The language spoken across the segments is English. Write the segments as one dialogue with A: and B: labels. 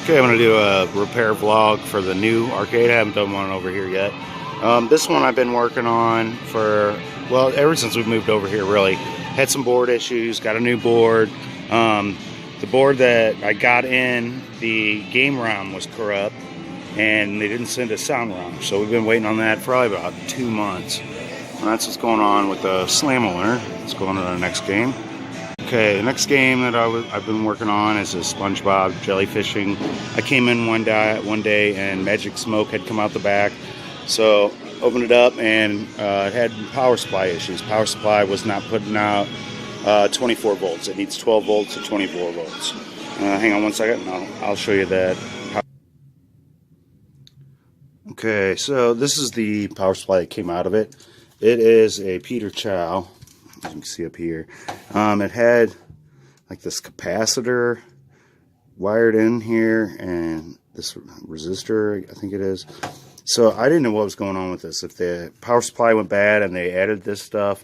A: Okay, I'm going to do a repair vlog for the new arcade. I haven't done one over here yet. This one I've been working on for, well, ever since we moved over here, really. Had some board issues, got a new board. The board that I got in, the game ROM was corrupt, and they didn't send a sound ROM. So we've been waiting on that for probably about 2 months. And that's what's going on with the Slam winner. Let's go on to the next game. Okay, the next game that I've been working on is a Spongebob Jellyfishing. I came in one day and magic smoke had come out the back. So opened it up and it had power supply issues. Power supply was not putting out 24 volts. It needs 12 volts to 24 volts. Hang on one second and I'll show you that. Okay, so this is the power supply that came out of it. It is a Peter Chow, as you can see up here. It had like this capacitor wired in here and this resistor, I think it is. So I didn't know what was going on with this. If the power supply went bad and they added this stuff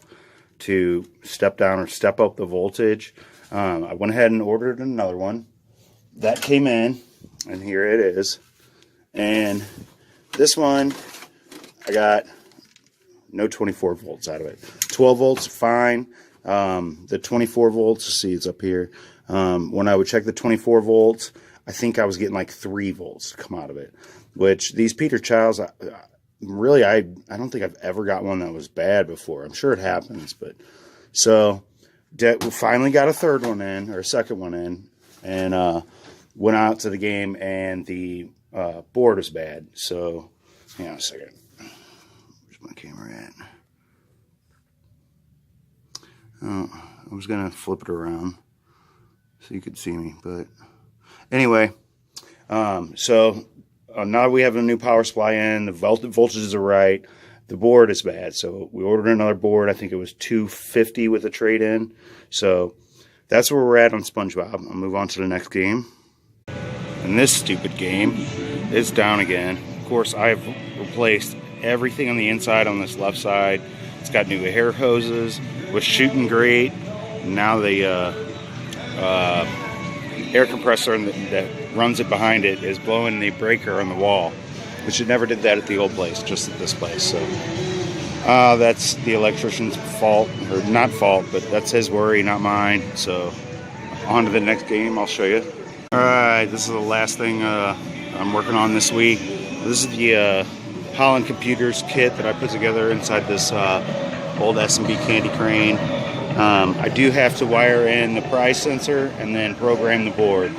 A: to step down or step up the voltage, I went ahead and ordered another one. That came in, and here it is. And this one, I got no 24 volts out of it. 12 volts, fine. The 24 volts, see it's up here. When I would check the 24 volts, I think I was getting like 3 volts to come out of it. Which these Peter Chows, really, I don't think I've ever got one that was bad before. I'm sure it happens, but so we finally got a third one in, or a second one in, and went out to the game, and the board was bad. So hang on a second. Where's my camera at? Oh, I was gonna flip it around so you could see me, but anyway, so now that we have a new power supply in, the voltages are right, the board is bad. So we ordered another board. I think it was $250 with a trade-in. So that's where we're at on Spongebob. I'll move on to the next game. And this stupid game is down again. Of course, I've replaced everything on the inside on this left side. It's got new air hoses, was shooting great. Now the air compressor that runs it behind it is blowing the breaker on the wall, which it never did that at the old place, just at this place. So that's the electrician's fault, or not fault, but that's his worry, not mine. So on to the next game, I'll show you. Alright, this is the last thing I'm working on this week. This is the Holland Computers kit that I put together inside this old S&B candy crane. I do have to wire in the price sensor and then program the board.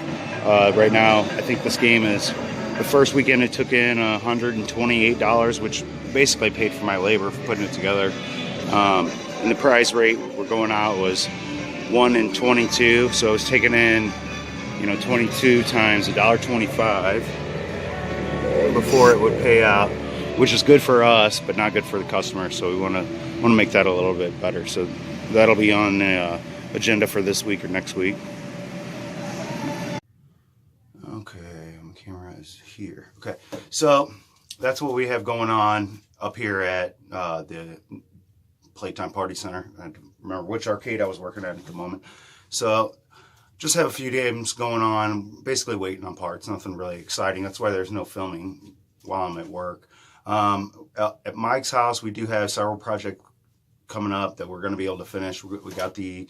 A: Right now, I think this game is, the first weekend it took in $128, which basically paid for my labor for putting it together. And the prize rate we're going out was 1 in 22, so it's taking in, 22 times $1.25 before it would pay out, which is good for us, but not good for the customer. So we want to make that a little bit better. So that'll be on the agenda for this week or next week. Okay, my camera is here. Okay, so that's what we have going on up here at the Playtime Party Center. I don't remember which arcade I was working at the moment. So just have a few games going on, basically waiting on parts. Nothing really exciting. That's why there's no filming while I'm at work. At Mike's house, we do have several projects coming up that we're going to be able to finish. We got the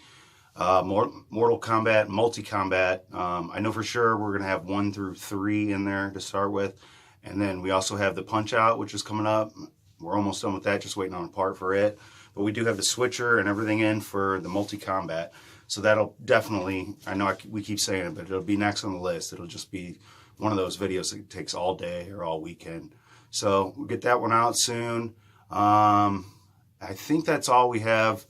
A: Mortal Kombat, Multi-Combat. I know for sure we're going to have 1 through 3 in there to start with. And then we also have the Punch-Out, which is coming up. We're almost done with that, just waiting on a part for it. But we do have the switcher and everything in for the Multi-Combat. So that'll definitely, I know we keep saying it, but it'll be next on the list. It'll just be one of those videos that takes all day or all weekend. So we'll get that one out soon. I think that's all we have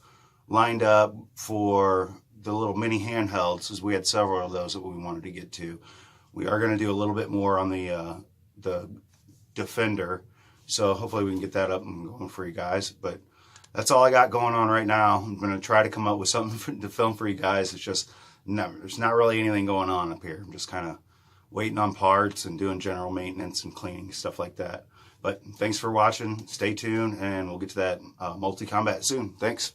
A: lined up for the little mini handhelds, as we had several of those that we wanted to get to. We are going to do a little bit more on the Defender, so hopefully we can get that up and going for you guys. But that's all I got going on right now. I'm going to try to come up with something to film for you guys. It's just there's not really anything going on up here. I'm just kind of waiting on parts and doing general maintenance and cleaning, stuff like that. But thanks for watching. Stay tuned, and we'll get to that Multi-Combat soon. Thanks.